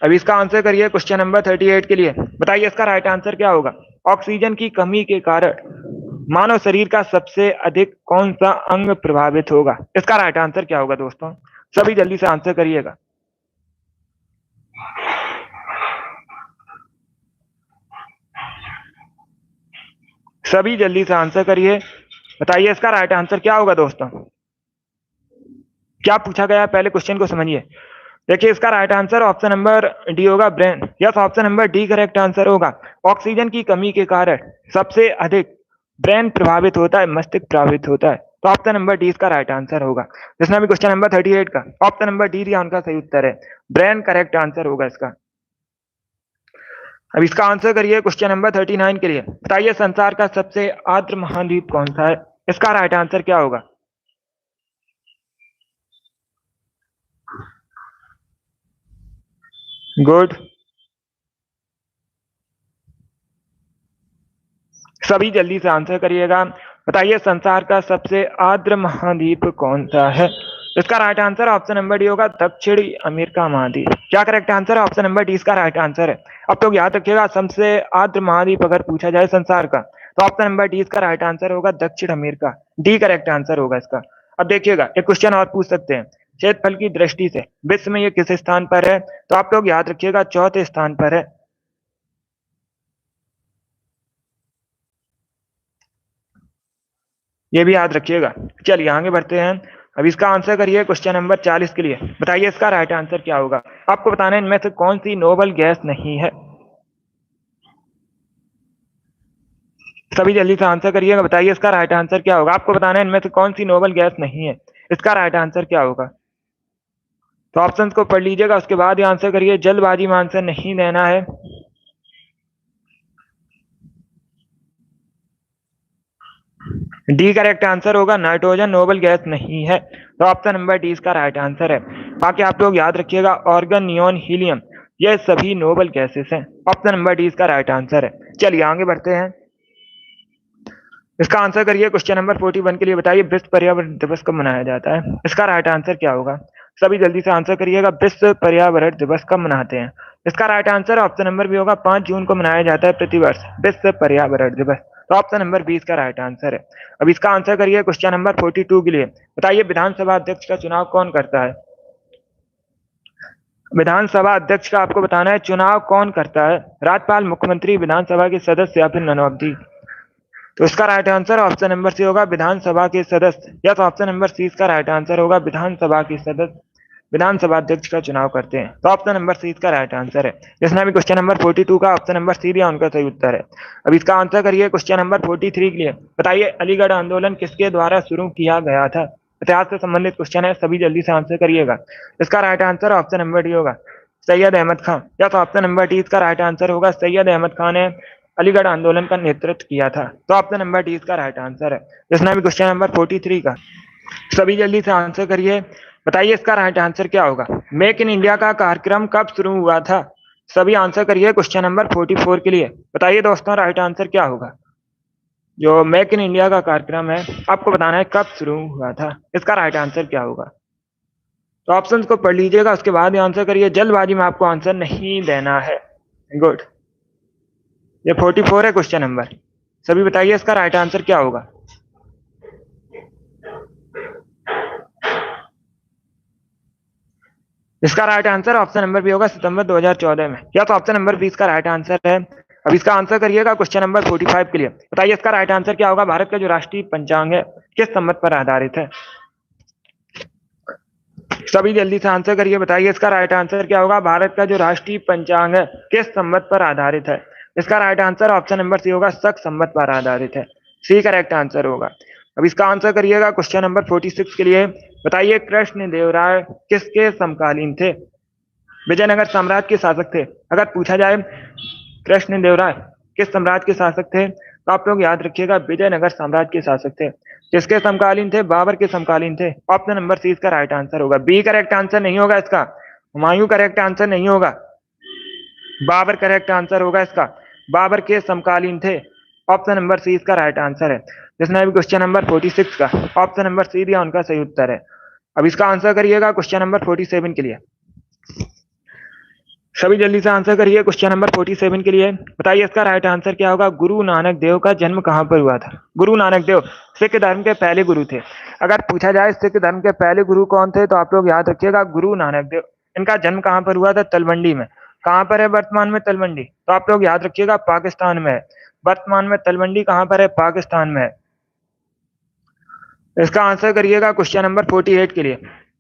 Speaker 1: अब इसका आंसर करिए क्वेश्चन नंबर 38 के लिए। बताइए इसका राइट आंसर क्या होगा। ऑक्सीजन की कमी के कारण मानव शरीर का सबसे अधिक कौन सा अंग प्रभावित होगा? इसका राइट आंसर क्या होगा दोस्तों। सभी जल्दी से आंसर करिएगा। सभी जल्दी से आंसर करिए। बताइए इसका राइट आंसर क्या होगा दोस्तों। क्या पूछा गया पहले क्वेश्चन को समझिए। देखिए इसका right answer option number D होगा, brain. Yes, option number D correct answer होगा। ऑक्सीजन की कमी के कारण सबसे अधिक ब्रेन प्रभावित होता है, मस्तिष्क प्रभावित होता है। तो ऑप्शन नंबर डी इसका राइट आंसर होगा। जिसने भी क्वेश्चन नंबर 38 का ऑप्शन नंबर डी दिया उनका सही उत्तर है। ब्रेन करेक्ट आंसर होगा इसका। अब इसका आंसर करिए क्वेश्चन नंबर 39 के लिए। बताइए संसार का सबसे आर्द्र महाद्वीप कौन सा है? इसका राइट आंसर क्या होगा। गुड, सभी जल्दी से आंसर करिएगा। बताइए संसार का सबसे आर्द्र महाद्वीप कौन सा है? इसका right answer option number D होगा, दक्षिणी अमेरिका महाद्वीप। क्या करेक्ट आंसर है? ऑप्शन नंबर डी इसका राइट आंसर है। अब तो याद रखिएगा, सबसे आर्द्र महाद्वीप अगर पूछा जाए संसार का तो ऑप्शन नंबर डी इसका राइट आंसर होगा, दक्षिण अमेरिका। डी करेक्ट आंसर होगा इसका। अब देखिएगा एक क्वेश्चन और पूछ सकते हैं। क्षेत्रफल की दृष्टि से विश्व में ये किस स्थान पर है? तो आप लोग याद रखिएगा, चौथे स्थान पर है। ये भी याद रखिएगा। चलिए आगे बढ़ते हैं। अब इसका आंसर करिए क्वेश्चन नंबर 40 के लिए। बताइए इसका राइट आंसर क्या होगा। आपको बताना है इनमें से कौन सी नोबल गैस नहीं है। सभी जल्दी से आंसर करिएगा। बताइए इसका राइट आंसर क्या होगा। आपको बताना है इनमें से कौन सी नोबल गैस नहीं है। इसका राइट आंसर क्या होगा। तो ऑप्शन को पढ़ लीजिएगा, उसके बाद ही आंसर करिए। जल्दबाजी में आंसर नहीं देना है। डी करेक्ट आंसर होगा, नाइट्रोजन नोबल गैस नहीं है। तो ऑप्शन नंबर डी इसका राइट आंसर है। बाकी आप लोग याद रखिएगा, ऑर्गन, नियोन, हीलियम ये सभी नोबल गैसेस हैं। ऑप्शन नंबर डी इसका राइट आंसर है। चलिए आगे बढ़ते हैं। इसका आंसर करिए क्वेश्चन नंबर 41 के लिए। बताइए विश्व पर्यावरण दिवस कब मनाया जाता है? इसका राइट आंसर क्या होगा। सभी जल्दी से आंसर करिएगा। विश्व पर्यावरण दिवस कब मनाते हैं? इसका right answer option number B होगा, 5 जून को मनाया जाता है प्रतिवर्ष विश्व पर्यावरण दिवस। तो ऑप्शन नंबर बी इसका राइट आंसर है। अब इसका आंसर करिए क्वेश्चन नंबर 42 के लिए। बताइए विधानसभा अध्यक्ष का चुनाव कौन करता है? विधानसभा अध्यक्ष का आपको बताना है चुनाव कौन करता है। राज्यपाल, मुख्यमंत्री, विधानसभा के सदस्य या फिर नन ऑफ दी। तो इसका right answer option number C होगा, विधानसभा के सदस्य। या तो ऑप्शन नंबर सी इसका राइट आंसर होगा, विधानसभा के सदस्य विधानसभा अध्यक्ष का चुनाव करते हैं। तो ऑप्शन नंबर सी इसका राइट आंसर है। जिसने भी क्वेश्चन नंबर 42 का ऑप्शन नंबर सी दिया उनका सही उत्तर है। अब इसका आंसर करिए क्वेश्चन नंबर 43 के लिए। बताइए अलीगढ़ आंदोलन किसके द्वारा शुरू किया गया था? इतिहास से संबंधित क्वेश्चन है, सभी जल्दी से आंसर करिएगा। इसका right answer option number D होगा, सैयद अहमद खान। या तो ऑप्शन नंबर डी इसका राइट आंसर होगा, सैयद अहमद खान ने अलीगढ़ आंदोलन का नेतृत्व किया था। तो ऑप्शन नंबर डी इसका राइट आंसर है। जिसने भी क्वेश्चन नंबर 43 का सभी जल्दी से आंसर करिए। बताइए इसका राइट आंसर क्या होगा। मेक इन इंडिया का कार्यक्रम कब शुरू हुआ था? सभी आंसर करिए क्वेश्चन नंबर 44 के लिए। बताइए दोस्तों राइट आंसर क्या होगा। जो मेक इन इंडिया का कार्यक्रम है आपको बताना है कब शुरू हुआ था, इसका राइट आंसर क्या होगा। तो ऑप्शंस को पढ़ लीजिएगा, उसके बाद आंसर करिए, जल्दबाजी में आपको आंसर नहीं देना है। गुड, ये 44 है क्वेश्चन नंबर। सभी बताइए इसका राइट आंसर क्या होगा। इसका right answer option number B होगा, सितंबर 2014 में। या तो ऑप्शन नंबर 20 का राइट आंसर है। अब इसका आंसर करिएगा क्वेश्चन नंबर 45 के लिए। बताइए इसका राइट आंसर क्या होगा। भारत का जो राष्ट्रीय पंचांग है किस संवत पर आधारित है? सभी जल्दी से आंसर करिए। बताइए इसका राइट आंसर क्या होगा। भारत का जो राष्ट्रीय पंचांग है किस संवत पर आधारित है? इसका right answer option number C होगा, शक संवत पर आधारित है। सी करेक्ट आंसर होगा। अब इसका आंसर करिएगा क्वेश्चन नंबर 46 के लिए। बताइए कृष्ण देव राय किसके समकालीन थे? विजयनगर साम्राज्य के शासक थे। अगर पूछा जाए कृष्ण देव राय किस साम्राज्य के शासक थे, तो आप लोग याद रखिएगा विजयनगर साम्राज्य के शासक थे। किसके समकालीन थे? बाबर के समकालीन थे। ऑप्शन नंबर सी इसका राइट आंसर होगा। बी करेक्ट आंसर नहीं होगा इसका। हुमायूं करेक्ट आंसर नहीं होगा, बाबर करेक्ट आंसर होगा इसका। बाबर के समकालीन थे। ऑप्शन नंबर सी इसका राइट आंसर है। जिसने भी क्वेश्चन नंबर 46 का ऑप्शन नंबर सी दिया उनका सही उत्तर है। अब इसका आंसर करिएगा क्वेश्चन नंबर 47 के लिए। सभी जल्दी से आंसर करिए क्वेश्चन नंबर 47 के लिए। बताइए इसका राइट आंसर क्या होगा। गुरु नानक देव का जन्म कहां पर हुआ था? गुरु नानक देव सिख धर्म के पहले गुरु थे। अगर पूछा जाए सिख धर्म के पहले गुरु कौन थे, तो आप लोग याद रखिएगा गुरु नानक देव। इनका जन्म कहां पर हुआ था? तलवंडी में। कहां पर है वर्तमान में तलवंडी? तो आप लोग याद रखिएगा पाकिस्तान में है। वर्तमान में तलवंडी कहां पर है? पाकिस्तान में है। इसका आंसर करिएगा क्वेश्चन नंबर 48 के लिए।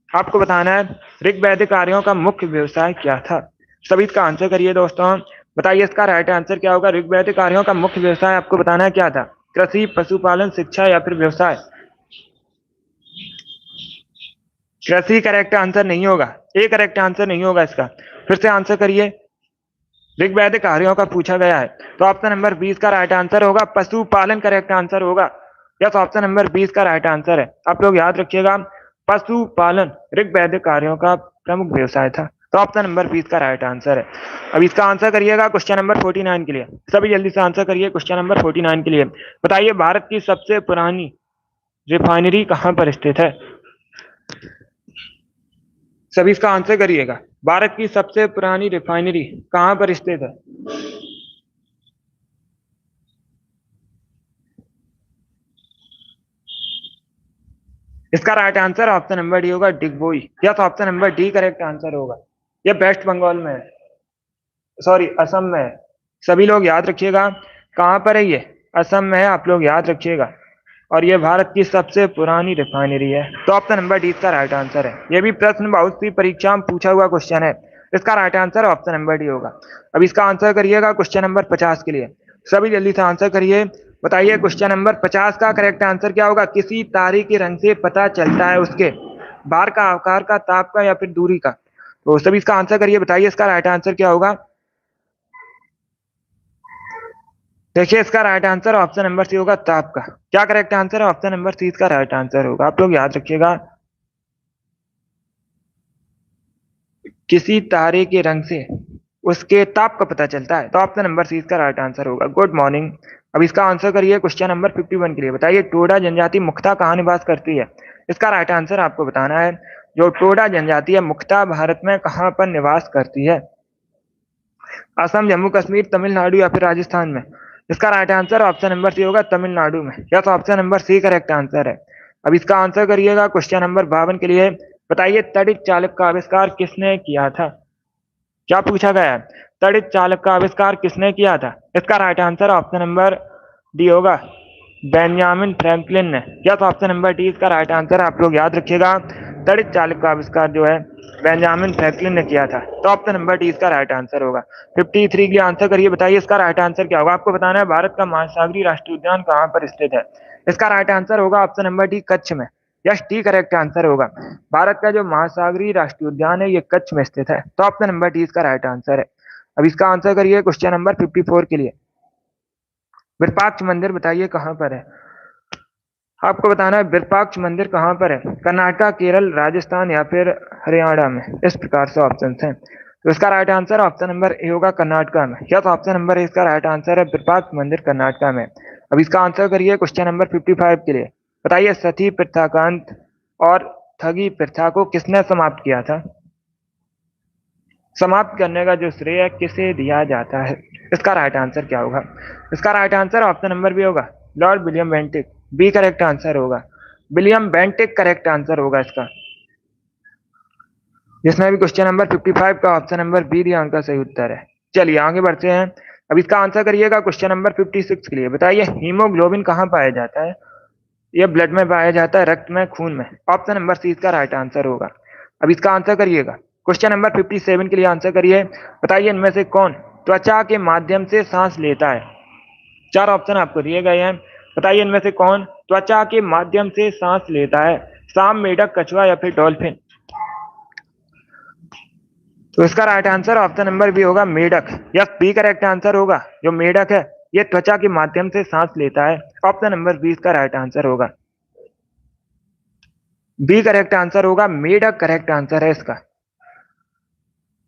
Speaker 1: आपको बताना है ऋग्वैदिक आर्यों का मुख्य व्यवसाय क्या था। सभी इसका आंसर करिए दोस्तों। बताइए इसका राइट आंसर क्या होगा। ऋग्वैदिक आर्यों का मुख्य व्यवसाय आपको बताना है क्या था। कृषि, पशुपालन, शिक्षा या फिर व्यवसाय? कृषि करेक्ट आंसर नहीं होगा। ए करेक्ट आंसर नहीं होगा इसका। फिर से आंसर करिए। ऋग्वैदिक आर्यों का पूछा गया है, तो ऑप्शन नंबर 20 का राइट आंसर होगा पशुपालन करेक्ट आंसर होगा। यस, ऑप्शन नंबर 20 का राइट आंसर है। आप लोग याद रखिएगा पशुपालन ऋग्वैदिक आर्यों का प्रमुख व्यवसाय था। तो ऑप्शन नंबर 20 का राइट आंसर है। अब इसका आंसर करिएगा क्वेश्चन नंबर 49 के लिए। सभी जल्दी से आंसर करिए क्वेश्चन नंबर 49 के लिए। बताइए भारत की सबसे पुरानी रिफाइनरी कहां पर स्थित है? सभी इसका आंसर करिएगा। भारत की सबसे पुरानी रिफाइनरी कहां पर स्थित है? इसका right answer option number D होगा, डिगबोई। या तो option number D correct answer होगा। यह वेस्ट बंगाल में है, सॉरी असम में है। सभी लोग याद रखिएगा कहां पर है ये। असम में है, आप लोग याद रखिएगा। और ये भारत की सबसे पुरानी रिफाइनरी है। तो ऑप्शन नंबर डी इसका राइट आंसर है। ये भी प्रश्न बहुत सी परीक्षा में पूछा हुआ क्वेश्चन है। इसका right answer option number D होगा। अब इसका आंसर करिएगा क्वेश्चन नंबर 50 के लिए। सभी जल्दी से आंसर करिए। बताइए क्वेश्चन नंबर 50 का करेक्ट आंसर क्या होगा। किसी तारे के रंग से पता चलता है उसके बाहर का, आकार का, ताप का या फिर दूरी का? तो सभी इसका आंसर करिए। बताइए इसका राइट आंसर क्या होगा। देखिए इसका right answer option number C होगा, ताप का। क्या करेक्ट आंसर है? ऑप्शन नंबर सी इसका राइट आंसर होगा। आप लोग याद रखिएगा किसी तारे के रंग से उसके ताप का पता चलता है। तो ऑप्शन नंबर सी इसका राइट आंसर होगा। Good morning. अब इसका आंसर करिए क्वेश्चन नंबर 51 के लिए। बताइए टोडा जनजाति मुख्यतः कहाँ निवास करती है? इसका राइट आंसर आपको बताना है। जो टोडा जनजाति है मुख्यतः भारत में कहाँ पर निवास करती है? असम, जम्मू कश्मीर, तमिलनाडु या फिर राजस्थान में? इसका right answer option number C होगा, तमिलनाडु में। या तो option number C correct answer है। अब इसका आंसर करिएगा क्वेश्चन नंबर 52 के लिए। बताइए तड़ित चालक का आविष्कार किसने किया था? क्या पूछा गया है? तड़ित चालक का आविष्कार किसने किया था? इसका right answer option number D होगा, बेंजामिन फ्रैंकलिन ने। या तो ऑप्शन नंबर डी इसका राइट आंसर। आप लोग याद रखिएगा तड़ित चालक का आविष्कार जो है बेंजामिन फ्रैंकलिन ने किया था। तो ऑप्शन नंबर डी इसका राइट आंसर होगा। 53 के लिए आंसर करिए। बताइए इसका राइट आंसर क्या होगा। आपको बताना है भारत का महासागरीय राष्ट्रीय उद्यान कहाँ पर स्थित है? इसका राइट आंसर होगा ऑप्शन नंबर डी, कच्छ में। यस, टी करेक्ट आंसर होगा। भारत का जो महासागरीय राष्ट्रीय उद्यान है ये कच्छ में स्थित है। तो ऑप्शन नंबर डी इसका राइट आंसर है। अब इसका आंसर करिए क्वेश्चन नंबर 54 के लिए। विरूपाक्ष मंदिर बताइए कहाँ पर है? आपको बताना है विरूपाक्ष मंदिर कहाँ पर है, कर्नाटका, केरल, राजस्थान या फिर हरियाणा में। इस प्रकार से ऑप्शन हैं। तो इसका right answer option number A होगा, कर्नाटका में। यस, ऑप्शन नंबर ए इसका राइट आंसर है, विरूपाक्ष मंदिर कर्नाटका में। अब इसका आंसर करिए क्वेश्चन नंबर 55 के लिए। बताइए सती प्रथा का अंत और ठगी प्रथा को किसने समाप्त किया था? समाप्त करने का जो श्रेय किसे दिया जाता है? इसका राइट आंसर क्या होगा? इसका right answer option number B होगा, lord William Bentinck. B correct answer होगा, विलियम बेंटिक करेक्ट आंसर होगा इसका। जिसमें भी क्वेश्चन नंबर 55 का ऑप्शन नंबर बी दिया उनका सही उत्तर है। चलिए आगे बढ़ते हैं। अब इसका आंसर करिएगा क्वेश्चन नंबर 56 के लिए। बताइए हीमोग्लोबिन कहाँ पाया जाता है? यह ब्लड में पाया जाता है, रक्त में, खून में। ऑप्शन नंबर सी इसका राइट आंसर होगा। अब इसका आंसर करिएगा क्वेश्चन नंबर 57 के लिए आंसर करिए। बताइए इनमें से कौन त्वचा के माध्यम से सांस लेता है? चार ऑप्शन आपको दिए गए हैं। बताइए इनमें से कौन त्वचा के माध्यम से सांस लेता है? सांप, मेढक, कछुआ या फिर डॉल्फिन? तो इसका right answer option number B होगा, मेढक। यस, बी करेक्ट आंसर होगा। जो मेढक है ये त्वचा के माध्यम से सांस लेता है। ऑप्शन नंबर बी इसका राइट आंसर होगा। बी करेक्ट आंसर होगा, मेढक करेक्ट आंसर है इसका।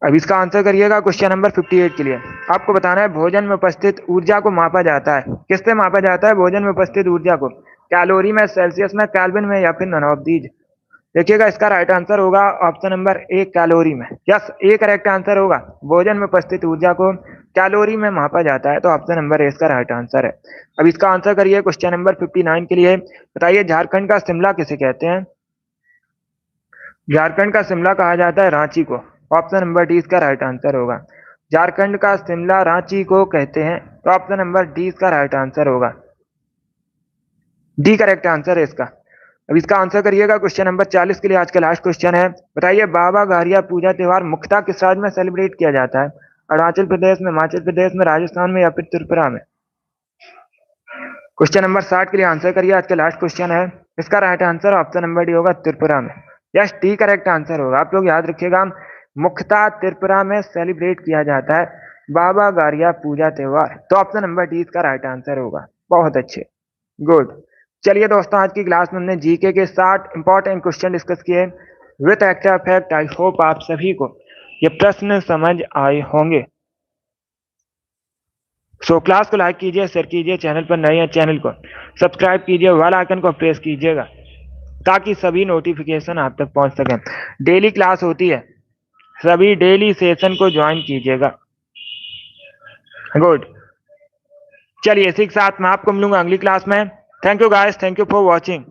Speaker 1: अब इसका आंसर करिएगा क्वेश्चन नंबर 58 के लिए। आपको बताना है भोजन में उपस्थित ऊर्जा को मापा जाता है, किससे मापा जाता है भोजन में उपस्थित ऊर्जा को? कैलोरी में, सेल्सियस में, केल्विन में या फिर नन ऑफ दीज? देखिएगा इसका राइट आंसर होगा ऑप्शन नंबर ए, कैलोरी में। यस, ए करेक्ट आंसर होगा। भोजन में उपस्थित ऊर्जा को कैलोरी में मापा जाता है, तो ऑप्शन नंबर ए इसका राइट आंसर है। अब इसका आंसर करिए क्वेश्चन नंबर 59 के लिए। बताइए झारखंड का शिमला किसे कहते हैं? झारखंड का शिमला कहा जाता है रांची को। ऑप्शन नंबर डी इसका राइट आंसर होगा। झारखंड का शिमला रांची को कहते हैं, तो ऑप्शन नंबर डी इसका राइट आंसर होगा। डी करेक्ट आंसर है इसका। अब इसका आंसर करिएगा क्वेश्चन नंबर 40 के लिए। आज का लास्ट क्वेश्चन है। बताइए बाबा गारिया पूजा त्योहार मुख्यतः किस राज्य में सेलिब्रेट किया जाता है? अरुणाचल प्रदेश में, हिमाचल प्रदेश में, राजस्थान में या फिर त्रिपुरा में? क्वेश्चन नंबर 60 के लिए आंसर करिए। आज का लास्ट क्वेश्चन है। इसका right answer option number D होगा, त्रिपुरा में। यस, टी करेक्ट आंसर होगा। आप लोग याद रखिएगा, मुख्यतः त्रिपुरा में सेलिब्रेट किया जाता है बाबा गारिया पूजा त्योहार, तो ऑप्शन नंबर डी इसका राइट आंसर होगा। बहुत अच्छे, गुड। चलिए दोस्तों, आज की क्लास में हमने जीके के 60 इंपॉर्टेंट क्वेश्चन डिस्कस किए with extra fact. I hope आप सभी को ये प्रश्न समझ आए होंगे। सो क्लास को लाइक कीजिए, शेयर कीजिए, चैनल पर नए हैं चैनल को सब्सक्राइब कीजिए, बेल आइकन को प्रेस कीजिएगा ताकि सभी नोटिफिकेशन आप तक पहुंच सकें। डेली क्लास होती है, सभी डेली सेशन को ज्वाइन कीजिएगा। गुड। चलिए इसी के साथ मैं आपको मिलूंगा अगली क्लास में। Thank you guys, thank you for watching.